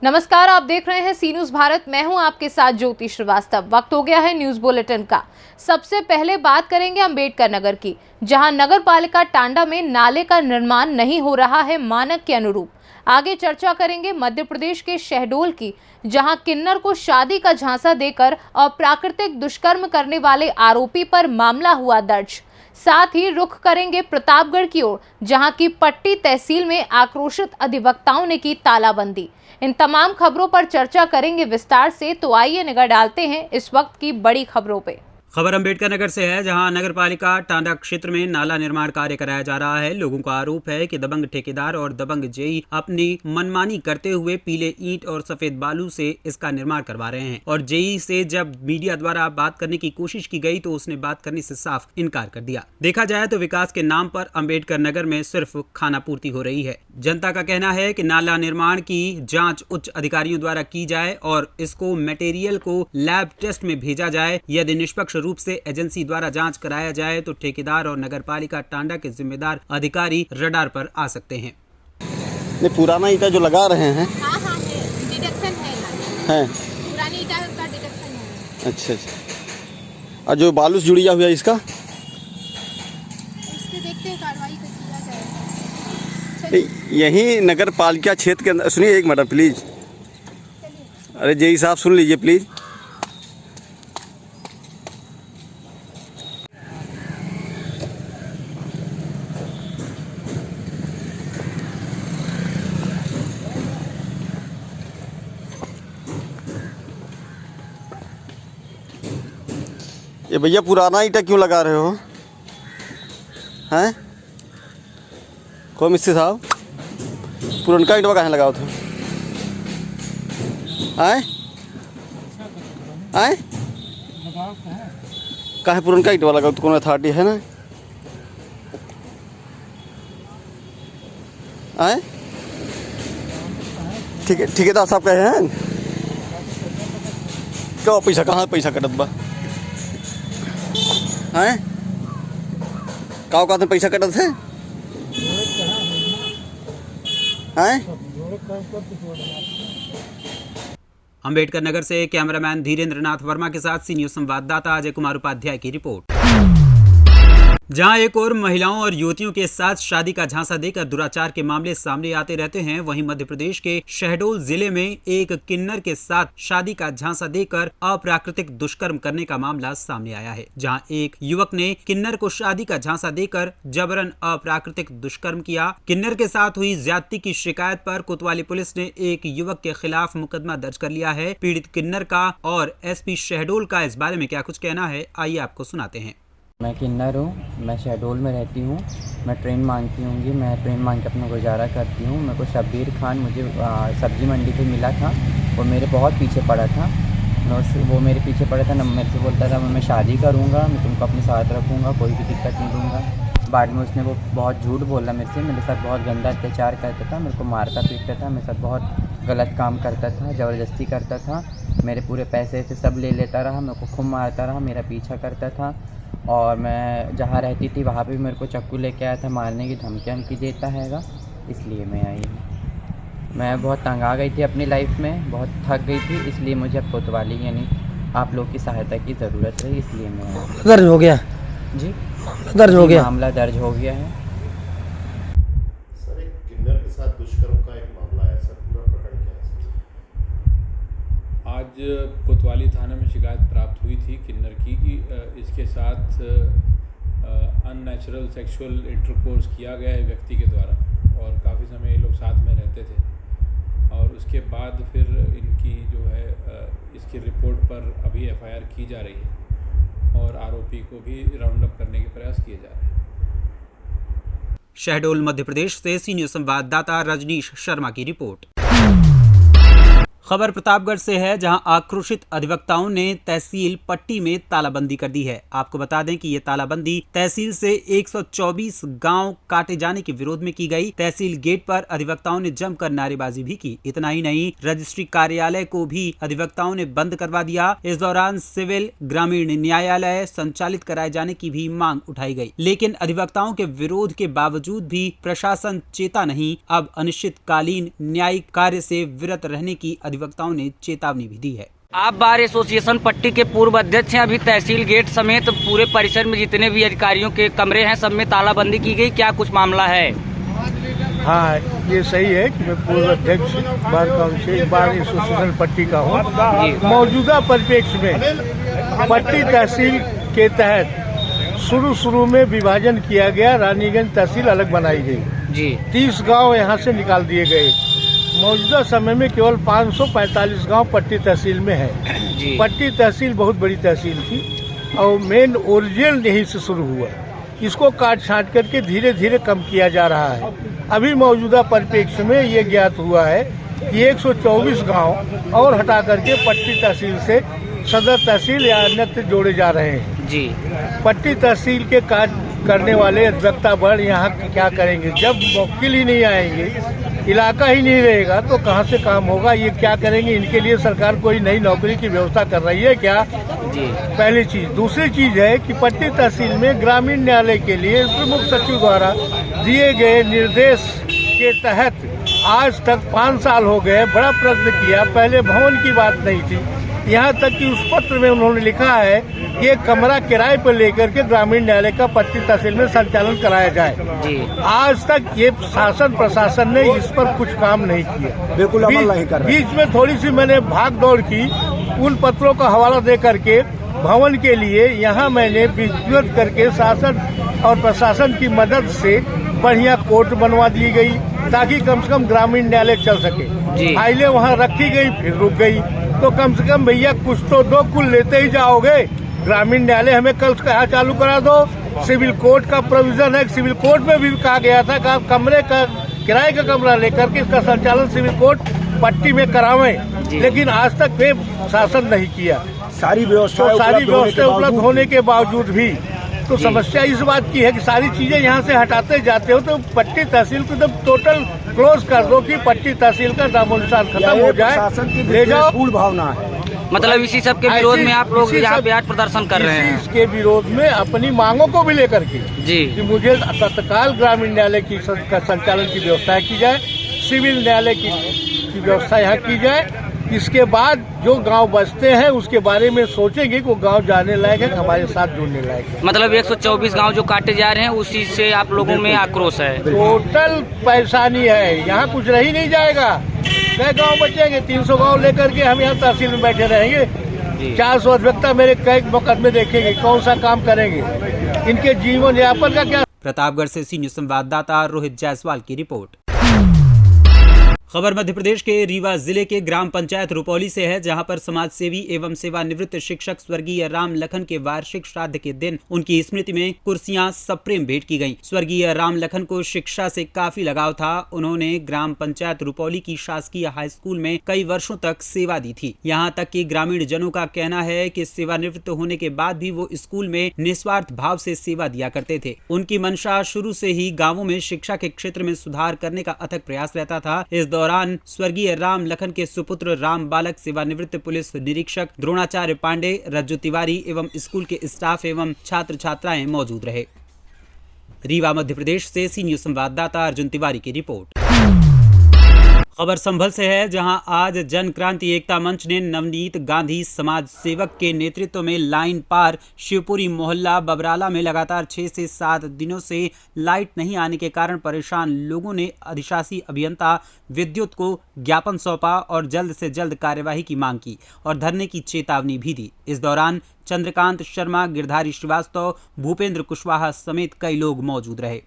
नमस्कार, आप देख रहे हैं सी न्यूज भारत। मैं हूं आपके साथ ज्योति श्रीवास्तव। वक्त हो गया है न्यूज बुलेटिन का। सबसे पहले बात करेंगे अंबेडकर नगर की, जहां नगर पालिका टांडा में नाले का निर्माण नहीं हो रहा है मानक के अनुरूप। आगे चर्चा करेंगे मध्य प्रदेश के शहडोल की, जहां किन्नर को शादी का झांसा देकर अप्राकृतिक दुष्कर्म करने वाले आरोपी पर मामला हुआ दर्ज। साथ ही रुख करेंगे प्रतापगढ़ की ओर, जहां की पट्टी तहसील में आक्रोशित अधिवक्ताओं ने की तालाबंदी। इन तमाम खबरों पर चर्चा करेंगे विस्तार से, तो आइए निगाह डालते हैं इस वक्त की बड़ी खबरों पे। खबर अंबेडकर नगर से है, जहां नगर पालिका टांडा क्षेत्र में नाला निर्माण कार्य कराया जा रहा है। लोगों का आरोप है कि दबंग ठेकेदार और दबंग जेई अपनी मनमानी करते हुए पीले ईंट और सफेद बालू से इसका निर्माण करवा रहे हैं। और जेई से जब मीडिया द्वारा बात करने की कोशिश की गई तो उसने बात करने से साफ इनकार कर दिया। देखा जाए तो विकास के नाम पर अंबेडकर नगर में सिर्फ खाना पूर्ति हो रही है। जनता का कहना है कि नाला निर्माण की जाँच उच्च अधिकारियों द्वारा की जाए और इसको मटेरियल को लैब टेस्ट में भेजा जाए। यदि निष्पक्ष रूप से एजेंसी द्वारा जांच कराया जाए तो ठेकेदार और नगरपालिका टांडा के जिम्मेदार अधिकारी रडार पर आ सकते हैं। ये पुराना ईटा जो लगा रहे हैं, हाँ है, डिडक्शन है, पुरानी ईटा का डिडक्शन है। अच्छा। और जो बालू से जुड़िया हुआ इसका, इसके देखते हैं कार्रवाई किया जाएगा। यही नगर पालिका क्षेत्र के अंदर। सुनिए एक मिनट प्लीज। अरे जेई साहब सुन लीजिए प्लीज। ये भैया पुराना ईटा क्यों लगा रहे हो? हैं को मिस्त्री साहब, पुरनका ईटवा कहाँ लगाओ थे? आए आए कहाँ पुरनका ईटवा लगाओ तो? कौन अथॉरिटी है ना? आए ठीक है, ठेकेदार साहब कहे हैं क्या पैसा, कहाँ पैसा कटत बा? हैं का पैसा कटत है? अंबेडकर नगर से कैमरामैन धीरेन्द्र नाथ वर्मा के साथ सी न्यूज संवाददाता अजय कुमार उपाध्याय की रिपोर्ट। जहां एक और महिलाओं और युवतियों के साथ शादी का झांसा देकर दुराचार के मामले सामने आते रहते हैं, वहीं मध्य प्रदेश के शहडोल जिले में एक किन्नर के साथ शादी का झांसा देकर अप्राकृतिक दुष्कर्म करने का मामला सामने आया है। जहां एक युवक ने किन्नर को शादी का झांसा देकर जबरन अप्राकृतिक दुष्कर्म किया। किन्नर के साथ हुई ज्यादती की शिकायत पर कोतवाली पुलिस ने एक युवक के खिलाफ मुकदमा दर्ज कर लिया है। पीड़ित किन्नर का और एसपी शहडोल का इस बारे में क्या कुछ कहना है, आइए आपको सुनाते हैं। मैं किन्नर हूँ, मैं शहडोल में रहती हूँ। मैं ट्रेन मांगती हूँगी, मैं ट्रेन मांग के अपना गुजारा करती हूँ। मेरे को शब्बीर खान मुझे सब्जी मंडी पे मिला था। वो मेरे बहुत पीछे पड़ा था। वो मेरे पीछे पड़ा था ना, मेरे से बोलता था मैं शादी करूँगा, मैं तुमको अपने साथ रखूँगा, कोई भी दिक्कत नहीं दूँगा। बाद में उसने वो बहुत झूठ बोला मेरे साथ बहुत गंदा अत्याचार करता था, मेरे को मारता पीटता था, मेरे साथ बहुत गलत काम करता था, ज़बरदस्ती करता था। मेरे पूरे पैसे से सब ले लेता रहा, मेरे को खूब मारता रहा, मेरा पीछा करता था। और मैं जहाँ रहती थी वहाँ पे भी मेरे को चाकू लेके आया था, मारने की धमकी देता हैगा। इसलिए मैं आई हूँ। मैं बहुत तंग आ गई थी अपनी लाइफ में, बहुत थक गई थी, इसलिए मुझे अब कोतवाली यानी आप लोग की सहायता की ज़रूरत है, इसलिए मैं आई। दर्ज हो गया जी, दर्ज हो गया, मामला दर्ज हो गया है। सर, एक किन्नर के साथ दुष्कर्म का एक मामला है सर, पूरा प्रकरण क्या है? आज कोतवाली थाना में शिकायत प्राप्त हुई थी किन्नर की कि इसके साथ अननेचुरल सेक्सुअल इंटरकोर्स किया गया है व्यक्ति के द्वारा, और काफ़ी समय ये लोग साथ में रहते थे। और उसके बाद फिर इनकी जो है इसकी रिपोर्ट पर अभी एफआईआर की जा रही है और आरोपी को भी राउंड अप करने के प्रयास किए जा रहे हैं। शहडोल मध्य प्रदेश से सी न्यूज संवाददाता रजनीश शर्मा की रिपोर्ट। खबर प्रतापगढ़ से है, जहां आक्रोशित अधिवक्ताओं ने तहसील पट्टी में तालाबंदी कर दी है। आपको बता दें कि ये तालाबंदी तहसील से 124 गांव काटे जाने के विरोध में की गई। तहसील गेट पर अधिवक्ताओं ने जमकर नारेबाजी भी की। इतना ही नहीं, रजिस्ट्री कार्यालय को भी अधिवक्ताओं ने बंद करवा दिया। इस दौरान सिविल ग्रामीण न्यायालय संचालित कराए जाने की भी मांग उठाई गई, लेकिन अधिवक्ताओं के विरोध के बावजूद भी प्रशासन चेता नहीं। अब अनिश्चितकालीन न्यायिक कार्य से विरत रहने की अधिवक्ताओं ने चेतावनी भी दी है। आप बार एसोसिएशन पट्टी के पूर्व अध्यक्ष हैं। अभी तहसील गेट समेत पूरे परिसर में जितने भी अधिकारियों के कमरे हैं सब में तालाबंदी की गई, क्या कुछ मामला है? हाँ, ये सही है कि मैं पूर्व अध्यक्ष बार काउंसिल बार एसोसिएशन पट्टी का हूँ। मौजूदा परिप्रेक्ष्य में पट्टी तहसील के तहत शुरू में विभाजन किया गया, रानीगंज तहसील अलग बनाई गई जी। 30 गांव यहाँ से निकाल दिए गए। मौजूदा समय में केवल 545 गांव पट्टी तहसील में है। पट्टी तहसील बहुत बड़ी तहसील थी और मेन ओरिजिनल यहीं से शुरू हुआ। इसको काट छांट करके धीरे धीरे कम किया जा रहा है। अभी मौजूदा परिप्रेक्ष्य में ये ज्ञात हुआ है कि 124 गांव और हटा करके पट्टी तहसील से सदर तहसील या अन्यत्र जोड़े जा रहे हैं जी। पट्टी तहसील के कार्य करने वाले अधिवक्ता बल यहाँ क्या करेंगे? जब वकील ही नहीं आएंगे, इलाका ही नहीं रहेगा तो कहाँ से काम होगा? ये क्या करेंगे? इनके लिए सरकार कोई नई नौकरी की व्यवस्था कर रही है क्या जी? पहली चीज। दूसरी चीज है कि पट्टी तहसील में ग्रामीण न्यायालय के लिए प्रमुख सचिव द्वारा दिए गए निर्देश के तहत आज तक 5 साल हो गए, बड़ा प्रयत्न किया। पहले भवन की बात नहीं थी, यहाँ तक कि उस पत्र में उन्होंने लिखा है कि एक कमरा किराए पर लेकर के ग्रामीण न्यायालय का पट्टी तहसील में संचालन कराया जाए जी। आज तक ये शासन प्रशासन ने इस पर कुछ काम नहीं किया, बिल्कुल अमल नहीं कर रहा। बीच में थोड़ी सी मैंने भाग दौड़ की, उन पत्रों का हवाला दे करके भवन के लिए यहाँ मैंने विरोध करके शासन और प्रशासन की मदद से बढ़िया कोर्ट बनवा दी गई ताकि कम से कम ग्रामीण न्यायालय चल सके। फाइलें वहाँ रखी गई, फिर रुक गई। तो कम से कम भैया कुछ तो दो, कुल लेते ही जाओगे। ग्रामीण न्यायालय हमें कल यहाँ चालू करा दो। सिविल कोर्ट का प्रोविजन है, सिविल कोर्ट में भी कहा गया था कि आप कमरे का किराए का कमरा लेकर के इसका संचालन सिविल कोर्ट पट्टी में करावें, लेकिन आज तक वे शासन नहीं किया। सारी व्यवस्था उपलब्ध होने के बावजूद भी तो समस्या इस बात की है कि सारी चीजें यहाँ से हटाते जाते हो तो पट्टी तहसील को एकदम टोटल क्लोज कर दो कि पट्टी तहसील का नामोनिशान खत्म हो जाए, ले जाओ। पूर्ण भावना है, मतलब इसी सब के विरोध में आप लोग यहाँ पे आज प्रदर्शन कर रहे हैं। इसके विरोध में अपनी मांगों को भी लेकर के जी कि मुझे तत्काल ग्रामीण न्यायालय की संचालन की व्यवस्था की जाए, सिविल न्यायालय की व्यवस्था यहाँ की जाए। इसके बाद जो गांव बचते हैं उसके बारे में सोचेंगे कि वो गांव जाने लायक है, हमारे साथ जुड़ने लायक है। मतलब 124 गांव जो काटे जा रहे हैं उसी से आप लोगों में आक्रोश है। टोटल परेशानी है, यहाँ कुछ रह ही नहीं जाएगा। कई गांव बचेंगे? 300 गांव लेकर के हम यहाँ तहसील में बैठे रहेंगे। 400 अधिवक्ता मेरे कई मुकदमे देखेंगे, कौन सा काम करेंगे? इनके जीवन यापन का क्या? प्रतापगढ़ से सीनियर संवाददाता रोहित जायसवाल की रिपोर्ट। खबर मध्य प्रदेश के रीवा जिले के ग्राम पंचायत रुपौली से है, जहां पर समाज सेवी एवं सेवानिवृत्त शिक्षक स्वर्गीय राम लखन के वार्षिक श्राद्ध के दिन उनकी स्मृति में कुर्सियां सप्रेम भेंट की गईं। स्वर्गीय राम लखन को शिक्षा से काफी लगाव था। उन्होंने ग्राम पंचायत रुपौली की शासकीय हाई स्कूल में कई वर्षों तक सेवा दी थी। यहाँ तक कि ग्रामीण जनों का कहना है कि सेवानिवृत्त होने के बाद भी वो स्कूल में निस्वार्थ भाव से सेवा दिया करते थे। उनकी मंशा शुरू से ही गाँवों में शिक्षा के क्षेत्र में सुधार करने का अथक प्रयास रहता था। इस दौरान स्वर्गीय राम लखन के सुपुत्र राम बालक, सेवानिवृत्त पुलिस निरीक्षक द्रोणाचार्य पांडे, रज्जू तिवारी एवं स्कूल के स्टाफ एवं छात्र छात्राएं मौजूद रहे। रीवा मध्य प्रदेश से सीनियर संवाददाता अर्जुन तिवारी की रिपोर्ट। खबर संभल से है, जहां आज जन क्रांति एकता मंच ने नवनीत गांधी समाज सेवक के नेतृत्व में लाइन पार शिवपुरी मोहल्ला बबराला में लगातार 6 से 7 दिनों से लाइट नहीं आने के कारण परेशान लोगों ने अधिशासी अभियंता विद्युत को ज्ञापन सौंपा और जल्द से जल्द कार्यवाही की मांग की और धरने की चेतावनी भी दी। इस दौरान चंद्रकांत शर्मा, गिरधारी श्रीवास्तव, भूपेंद्र कुशवाहा समेत कई लोग मौजूद रहे।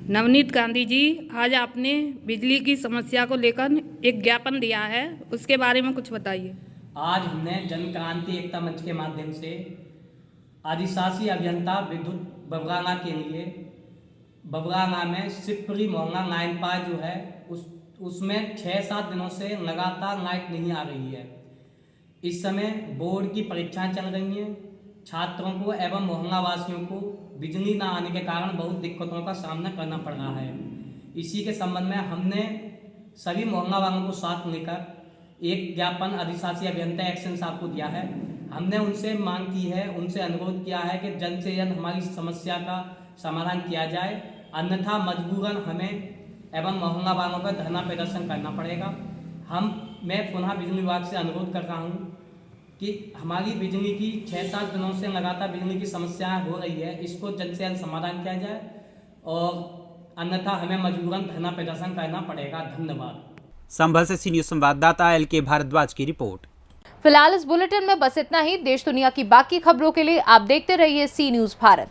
नवनीत गांधी जी, आज आपने बिजली की समस्या को लेकर एक ज्ञापन दिया है, उसके बारे में कुछ बताइए। आज हमने जन क्रांति एकता मंच के माध्यम से अधिशासी अभियंता विद्युत बबराना के लिए बबराना में शिवपुरी मोहल्ला 9 जो है उसमें 6-7 दिनों से लगातार लाइट नहीं आ रही है। इस समय बोर्ड की परीक्षाएं चल रही हैं। छात्रों को एवं मोहल्ला वासियों को बिजली न आने के कारण बहुत दिक्कतों का सामना करना पड़ रहा है। इसी के संबंध में हमने सभी मोहल्ला वालों को साथ लेकर एक ज्ञापन अधिशासी अभियंता एक्शन साहब को दिया है। हमने उनसे मांग की है, उनसे अनुरोध किया है कि जल्द से जल्द हमारी समस्या का समाधान किया जाए, अन्यथा मजबूरन हमें एवं मोहल्ला वालों का धरना प्रदर्शन करना पड़ेगा। मैं पुनः बिजली विभाग से अनुरोध कर रहा हूँ कि हमारी बिजली की 6-7 दिनों से लगातार बिजली की समस्याएं हो रही है, इसको जल्द से जल्द समाधान किया जाए और अन्यथा हमें मजबूरन धरना प्रदर्शन करना पड़ेगा। धन्यवाद। संभल से सी न्यूज संवाददाता LK भारद्वाज की रिपोर्ट। फिलहाल इस बुलेटिन में बस इतना ही। देश दुनिया की बाकी खबरों के लिए आप देखते रहिए सी न्यूज भारत।